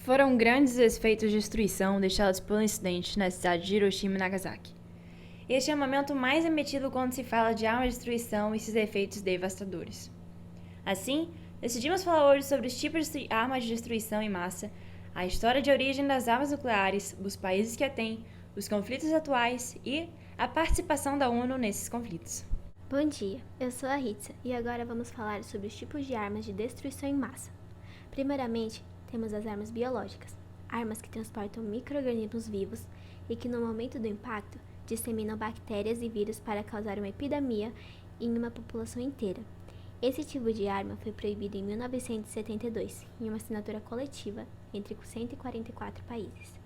Foram grandes os efeitos de destruição deixados pelo incidente na cidade de Hiroshima e Nagasaki. Este é o momento mais emitido quando se fala de armas de destruição e seus efeitos devastadores. Assim, decidimos falar hoje sobre os tipos de armas de destruição em massa, a história de origem das armas nucleares, os países que a têm, os conflitos atuais e a participação da ONU nesses conflitos. Bom dia, eu sou a Ritza e agora vamos falar sobre os tipos de armas de destruição em massa. Primeiramente, temos as armas biológicas, armas que transportam micro-organismos vivos e que no momento do impacto disseminam bactérias e vírus para causar uma epidemia em uma população inteira. Esse tipo de arma foi proibido em 1972, em uma assinatura coletiva entre 144 países.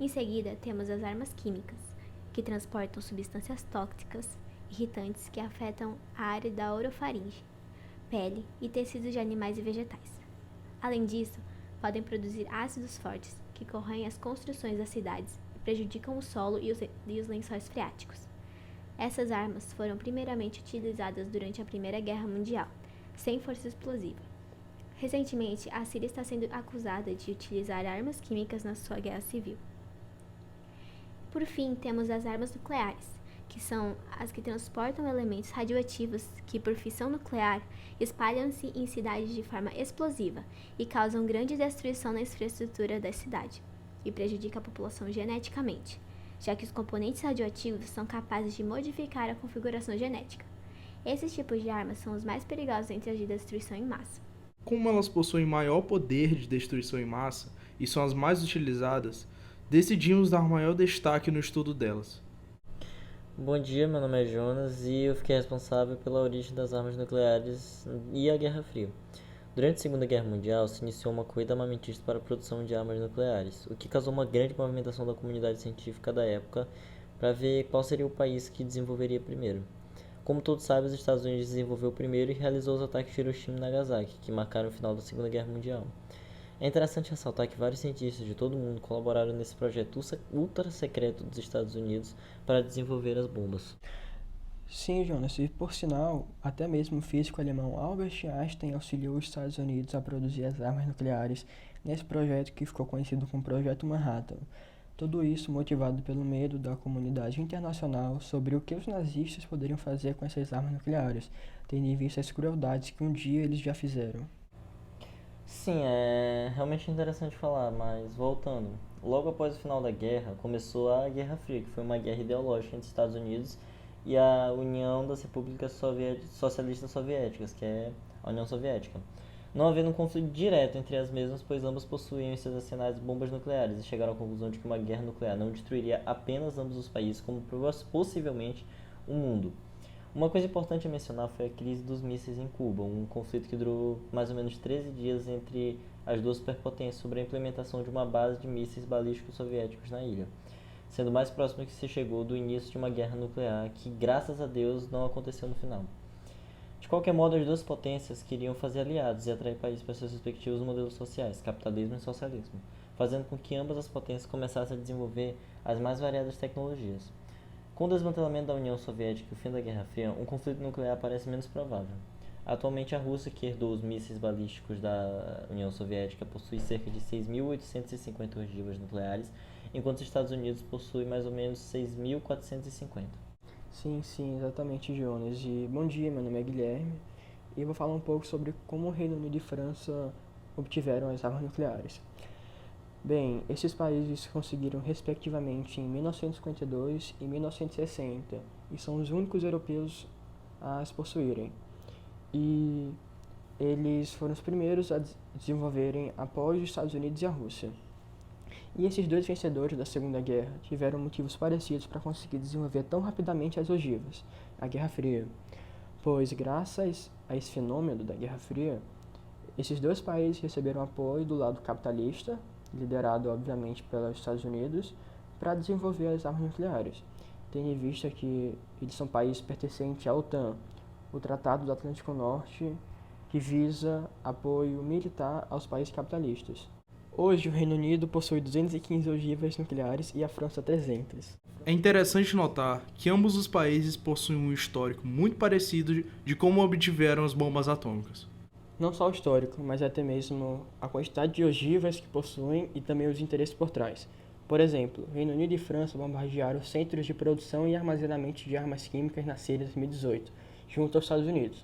Em seguida, temos as armas químicas, que transportam substâncias tóxicas, irritantes que afetam a área da orofaringe, pele e tecidos de animais e vegetais. Além disso, podem produzir ácidos fortes que corroem as construções das cidades e prejudicam o solo e os lençóis freáticos. Essas armas foram primeiramente utilizadas durante a Primeira Guerra Mundial, sem força explosiva. Recentemente, a Síria está sendo acusada de utilizar armas químicas na sua guerra civil. Por fim, temos as armas nucleares, que são as que transportam elementos radioativos que, por fissão nuclear, espalham-se em cidades de forma explosiva e causam grande destruição na infraestrutura da cidade e prejudicam a população geneticamente, já que os componentes radioativos são capazes de modificar a configuração genética. Esses tipos de armas são os mais perigosos entre as de destruição em massa. Como elas possuem maior poder de destruição em massa e são as mais utilizadas, decidimos dar maior destaque no estudo delas. Bom dia, meu nome é Jonas e eu fiquei responsável pela origem das armas nucleares e a Guerra Fria. Durante a Segunda Guerra Mundial, se iniciou uma corrida armamentista para a produção de armas nucleares, o que causou uma grande movimentação da comunidade científica da época para ver qual seria o país que desenvolveria primeiro. Como todos sabem, os Estados Unidos desenvolveu primeiro e realizou os ataques de Hiroshima e Nagasaki, que marcaram o final da Segunda Guerra Mundial. É interessante ressaltar que vários cientistas de todo o mundo colaboraram nesse projeto ultra secreto dos Estados Unidos para desenvolver as bombas. Sim, Jonas, e por sinal, até mesmo o físico alemão Albert Einstein auxiliou os Estados Unidos a produzir as armas nucleares nesse projeto que ficou conhecido como Projeto Manhattan. Tudo isso motivado pelo medo da comunidade internacional sobre o que os nazistas poderiam fazer com essas armas nucleares, tendo em vista as crueldades que um dia eles já fizeram. Sim, é realmente interessante falar, mas voltando. Logo após o final da guerra, começou a Guerra Fria, que foi uma guerra ideológica entre os Estados Unidos e a União das Repúblicas Socialistas Soviéticas, que é a União Soviética. Não havendo um conflito direto entre as mesmas, pois ambas possuíam em seus arsenais bombas nucleares e chegaram à conclusão de que uma guerra nuclear não destruiria apenas ambos os países, como possivelmente o mundo. Uma coisa importante a mencionar foi a crise dos mísseis em Cuba, um conflito que durou mais ou menos 13 dias entre as duas superpotências sobre a implementação de uma base de mísseis balísticos soviéticos na ilha, sendo mais próximo que se chegou do início de uma guerra nuclear que, graças a Deus, não aconteceu no final. De qualquer modo, as duas potências queriam fazer aliados e atrair países para seus respectivos modelos sociais, capitalismo e socialismo, fazendo com que ambas as potências começassem a desenvolver as mais variadas tecnologias. Com o desmantelamento da União Soviética e o fim da Guerra Fria, um conflito nuclear parece menos provável. Atualmente, a Rússia, que herdou os mísseis balísticos da União Soviética, possui cerca de 6.850 ogivas nucleares, enquanto os Estados Unidos possuem mais ou menos 6.450. Sim, exatamente, Jonas. E bom dia, meu nome é Guilherme e eu vou falar um pouco sobre como o Reino Unido e França obtiveram as armas nucleares. Bem, esses países conseguiram respectivamente em 1952 e 1960 e são os únicos europeus a as possuírem. E eles foram os primeiros a desenvolverem após os Estados Unidos e a Rússia. E esses dois vencedores da Segunda Guerra tiveram motivos parecidos para conseguir desenvolver tão rapidamente as ogivas, a Guerra Fria, pois graças a esse fenômeno da Guerra Fria, esses dois países receberam apoio do lado capitalista, liderado obviamente pelos Estados Unidos, para desenvolver as armas nucleares, tendo em vista que eles são países pertencentes à OTAN, o Tratado do Atlântico Norte, que visa apoio militar aos países capitalistas. Hoje, o Reino Unido possui 215 ogivas nucleares e a França 300. É interessante notar que ambos os países possuem um histórico muito parecido de como obtiveram as bombas atômicas. Não só o histórico, mas até mesmo a quantidade de ogivas que possuem e também os interesses por trás. Por exemplo, Reino Unido e França bombardearam centros de produção e armazenamento de armas químicas na Síria em 2018, junto aos Estados Unidos.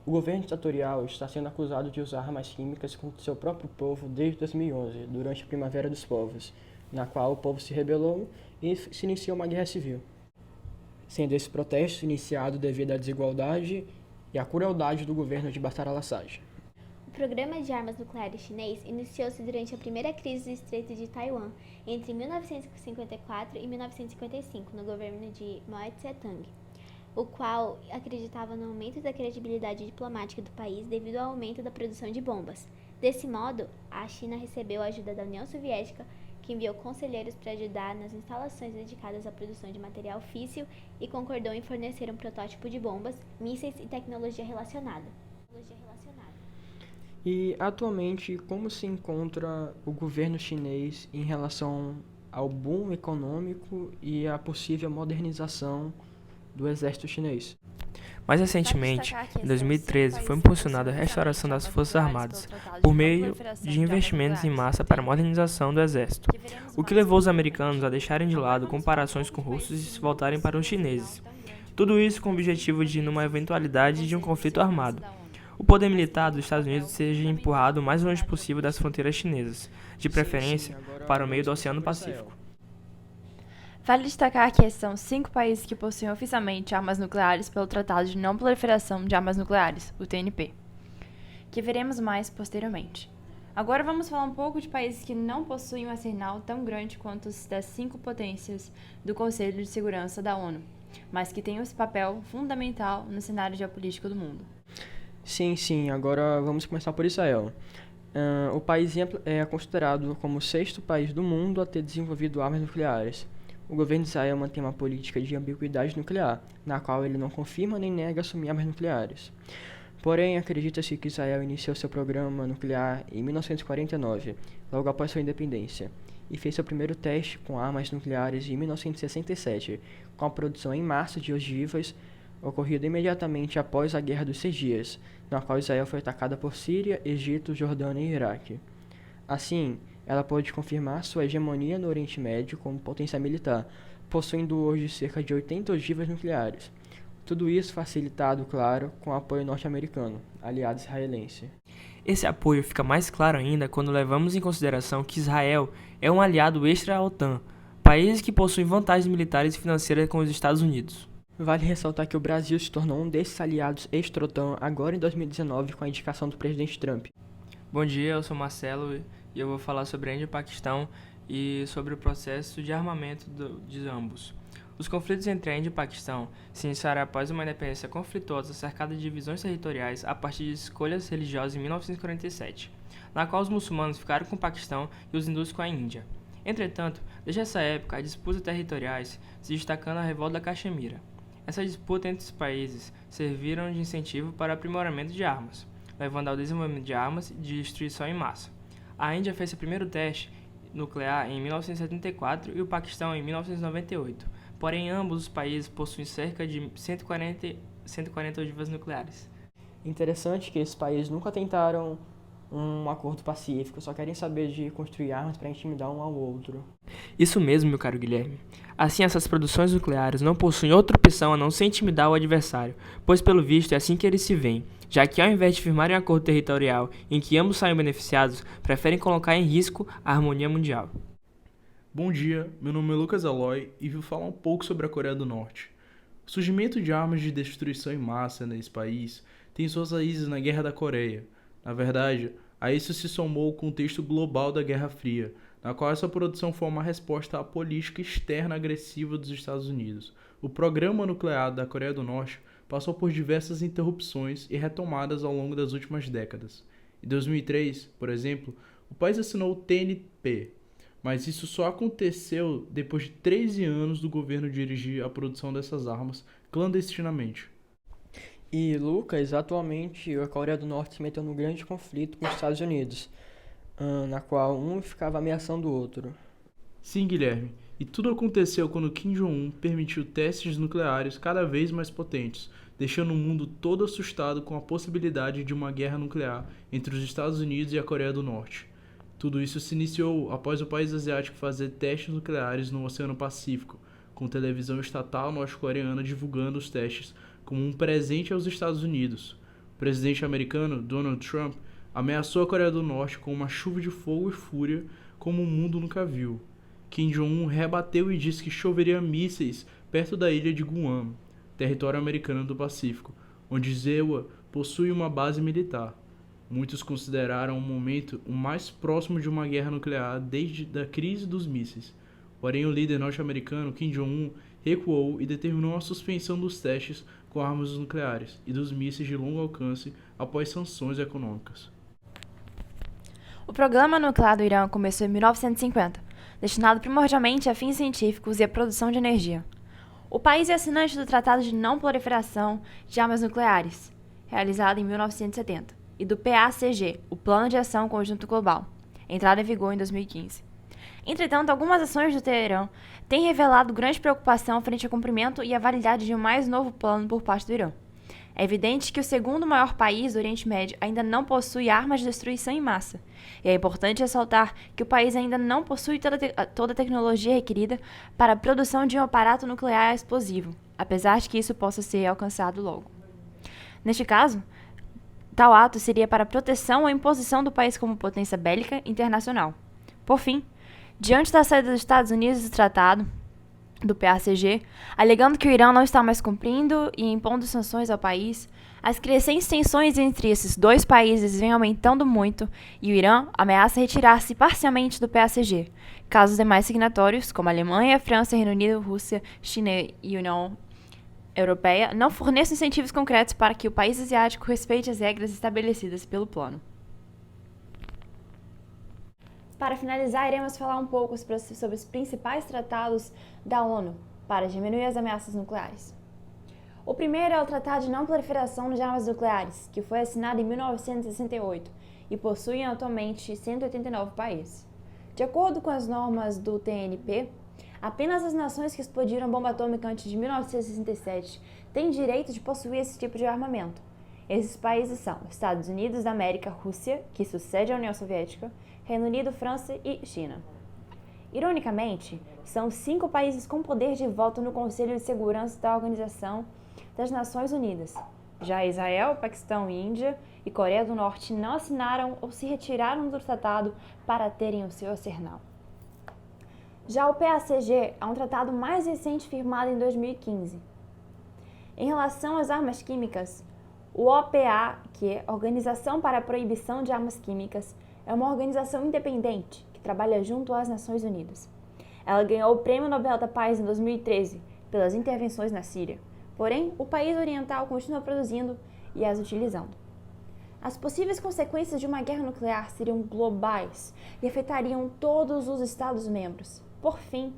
O governo ditatorial está sendo acusado de usar armas químicas contra seu próprio povo desde 2011, durante a Primavera dos Povos, na qual o povo se rebelou e se iniciou uma guerra civil, sendo esse protesto iniciado devido à desigualdade e à crueldade do governo de Bashar al-Assad. O programa de armas nucleares chinês iniciou-se durante a primeira crise do Estreito de Taiwan, entre 1954 e 1955, no governo de Mao Tse-tung, o qual acreditava no aumento da credibilidade diplomática do país devido ao aumento da produção de bombas. Desse modo, a China recebeu a ajuda da União Soviética, que enviou conselheiros para ajudar nas instalações dedicadas à produção de material físsil e concordou em fornecer um protótipo de bombas, mísseis e tecnologia relacionada. E, atualmente, como se encontra o governo chinês em relação ao boom econômico e à possível modernização do exército chinês? Mais recentemente, em 2013, foi impulsionada a restauração das Forças Armadas por meio de investimentos em massa para a modernização do exército, o que levou os americanos a deixarem de lado comparações com russos e se voltarem para os chineses. Tudo isso com o objetivo de, numa eventualidade de um conflito armado, o poder militar dos Estados Unidos seja empurrado o mais longe possível das fronteiras chinesas, de preferência para o meio do Oceano Pacífico. Vale destacar que esses são 5 países que possuem oficialmente armas nucleares pelo Tratado de Não Proliferação de Armas Nucleares, o TNP, que veremos mais posteriormente. Agora vamos falar um pouco de países que não possuem um arsenal tão grande quanto os das 5 potências do Conselho de Segurança da ONU, mas que têm esse papel fundamental no cenário geopolítico do mundo. Sim, agora vamos começar por Israel. O país é considerado como o 6º país do mundo a ter desenvolvido armas nucleares. O governo de Israel mantém uma política de ambiguidade nuclear, na qual ele não confirma nem nega assumir armas nucleares. Porém, acredita-se que Israel iniciou seu programa nuclear em 1949, logo após sua independência, e fez seu primeiro teste com armas nucleares em 1967, com a produção em massa de ogivas, ocorrido imediatamente após a Guerra dos 6 Dias, na qual Israel foi atacada por Síria, Egito, Jordânia e Iraque. Assim, ela pôde confirmar sua hegemonia no Oriente Médio como potência militar, possuindo hoje cerca de 80 ogivas nucleares. Tudo isso facilitado, claro, com o apoio norte-americano, aliado israelense. Esse apoio fica mais claro ainda quando levamos em consideração que Israel é um aliado extra à OTAN, país que possui vantagens militares e financeiras com os Estados Unidos. Vale ressaltar que o Brasil se tornou um desses aliados extra-OTAN agora em 2019 com a indicação do presidente Trump. Bom dia, eu sou Marcelo e eu vou falar sobre a Índia e o Paquistão e sobre o processo de armamento de ambos. Os conflitos entre a Índia e o Paquistão se iniciaram após uma independência conflituosa cercada de divisões territoriais a partir de escolhas religiosas em 1947, na qual os muçulmanos ficaram com o Paquistão e os hindus com a Índia. Entretanto, desde essa época, as disputas territoriais se destacando a revolta da Caxemira. Essa disputa entre os países serviram de incentivo para o aprimoramento de armas, levando ao desenvolvimento de armas de destruição em massa. A Índia fez seu primeiro teste nuclear em 1974 e o Paquistão em 1998, porém ambos os países possuem cerca de 140 ogivas nucleares. Interessante que esses países nunca tentaram um acordo pacífico, só querem saber de construir armas para intimidar um ao outro. Isso mesmo, meu caro Guilherme. Assim, essas produções nucleares não possuem outra opção a não ser intimidar o adversário, pois pelo visto é assim que eles se veem, já que ao invés de firmarem um acordo territorial em que ambos saiam beneficiados, preferem colocar em risco a harmonia mundial. Bom dia, meu nome é Lucas Aloy e vou falar um pouco sobre a Coreia do Norte. O surgimento de armas de destruição em massa nesse país tem suas raízes na Guerra da Coreia. Na verdade, a isso se somou o contexto global da Guerra Fria, na qual essa produção foi uma resposta à política externa agressiva dos Estados Unidos. O programa nuclear da Coreia do Norte passou por diversas interrupções e retomadas ao longo das últimas décadas. Em 2003, por exemplo, o país assinou o TNP, mas isso só aconteceu depois de 13 anos do governo dirigir a produção dessas armas clandestinamente. E, Lucas, atualmente a Coreia do Norte se meteu num grande conflito com os Estados Unidos, na qual um ficava ameaçando o outro. Sim, Guilherme, E tudo aconteceu quando Kim Jong-un permitiu testes nucleares cada vez mais potentes, deixando o mundo todo assustado com a possibilidade de uma guerra nuclear entre os Estados Unidos e a Coreia do Norte. Tudo isso se iniciou após o país asiático fazer testes nucleares no Oceano Pacífico, com televisão estatal norte-coreana divulgando os testes como um presente aos Estados Unidos. O presidente americano, Donald Trump, ameaçou a Coreia do Norte com uma chuva de fogo e fúria como o mundo nunca viu. Kim Jong-un rebateu e disse que choveria mísseis perto da ilha de Guam, território americano do Pacífico, onde Zewa possui uma base militar. Muitos consideraram o momento o mais próximo de uma guerra nuclear desde a crise dos mísseis. Porém, o líder norte-americano Kim Jong-un recuou e determinou a suspensão dos testes com armas nucleares e dos mísseis de longo alcance após sanções econômicas. O programa nuclear do Irã começou em 1950, destinado primordialmente a fins científicos e à produção de energia. O país é assinante do Tratado de Não Proliferação de Armas Nucleares, realizado em 1970, e do PACG, o Plano de Ação Conjunto Global, entrado em vigor em 2015. Entretanto, algumas ações do Teherã têm revelado grande preocupação frente ao cumprimento e à validade de um mais novo plano por parte do Irã. É evidente que o segundo maior país do Oriente Médio ainda não possui armas de destruição em massa, e é importante ressaltar que o país ainda não possui toda a tecnologia requerida para a produção de um aparato nuclear explosivo, apesar de que isso possa ser alcançado logo. Neste caso, tal ato seria para a proteção ou imposição do país como potência bélica internacional. Por fim, diante da saída dos Estados Unidos do tratado do PACG, alegando que o Irã não está mais cumprindo e impondo sanções ao país, as crescentes tensões entre esses dois países vêm aumentando muito e o Irã ameaça retirar-se parcialmente do PACG, caso os demais signatórios, como a Alemanha, França, Reino Unido, Rússia, China e União Europeia, não forneçam incentivos concretos para que o país asiático respeite as regras estabelecidas pelo plano. Para finalizar, iremos falar um pouco sobre os principais tratados da ONU para diminuir as ameaças nucleares. O primeiro é o Tratado de Não Proliferação de Armas Nucleares, que foi assinado em 1968 e possui atualmente 189 países. De acordo com as normas do TNP, apenas as nações que explodiram bomba atômica antes de 1967 têm direito de possuir esse tipo de armamento. Esses países são Estados Unidos da América, Rússia, que sucede à União Soviética, Reino Unido, França e China. Ironicamente, são 5 países com poder de voto no Conselho de Segurança da Organização das Nações Unidas. Já Israel, Paquistão, Índia e Coreia do Norte não assinaram ou se retiraram do tratado para terem o seu arsenal. Já o PACG é um tratado mais recente firmado em 2015. Em relação às armas químicas, o OPA, que é Organização para a Proibição de Armas Químicas, é uma organização independente que trabalha junto às Nações Unidas. Ela ganhou o Prêmio Nobel da Paz em 2013 pelas intervenções na Síria. Porém, o país oriental continua produzindo e as utilizando. As possíveis consequências de uma guerra nuclear seriam globais e afetariam todos os Estados-membros. Por fim,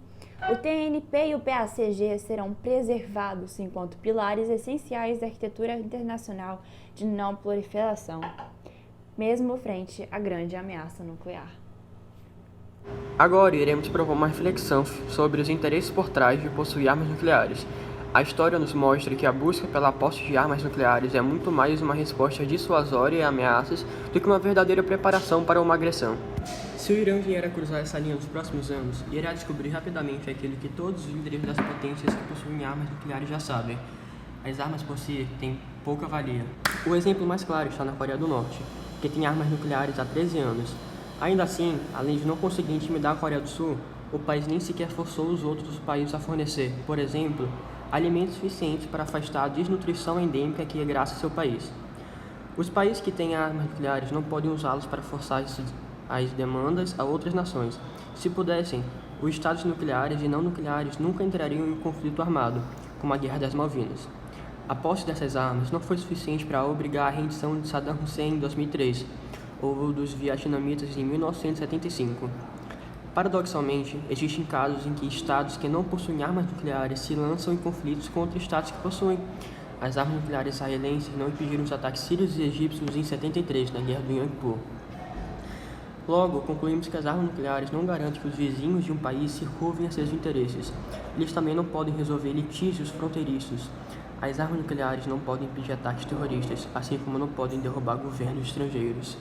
o TNP e o PACG serão preservados enquanto pilares essenciais da arquitetura internacional de não proliferação, mesmo frente à grande ameaça nuclear. Agora iremos propor uma reflexão sobre os interesses por trás de possuir armas nucleares. A história nos mostra que a busca pela posse de armas nucleares é muito mais uma resposta dissuasória a ameaças do que uma verdadeira preparação para uma agressão. Se o Irã vier a cruzar essa linha nos próximos anos, irá descobrir rapidamente aquilo que todos os líderes das potências que possuem armas nucleares já sabem. As armas por si têm pouca valia. O exemplo mais claro está na Coreia do Norte, que tem armas nucleares há 13 anos. Ainda assim, além de não conseguir intimidar a Coreia do Sul, o país nem sequer forçou os outros países a fornecer, por exemplo, alimentos suficientes para afastar a desnutrição endêmica que regraça seu país. Os países que têm armas nucleares não podem usá-las para forçar as demandas a outras nações. Se pudessem, os estados nucleares e não nucleares nunca entrariam em conflito armado, como a Guerra das Malvinas. A posse dessas armas não foi suficiente para obrigar a rendição de Saddam Hussein em 2003, ou dos vietnamitas em 1975. Paradoxalmente, existem casos em que estados que não possuem armas nucleares se lançam em conflitos contra estados que possuem. As armas nucleares israelenses não impediram os ataques sírios e egípcios em 73, na Guerra do Yom Kippur. Logo, concluímos que as armas nucleares não garantem que os vizinhos de um país se curvem a seus interesses. Eles também não podem resolver litígios fronteiriços. As armas nucleares não podem impedir ataques terroristas, assim como não podem derrubar governos estrangeiros.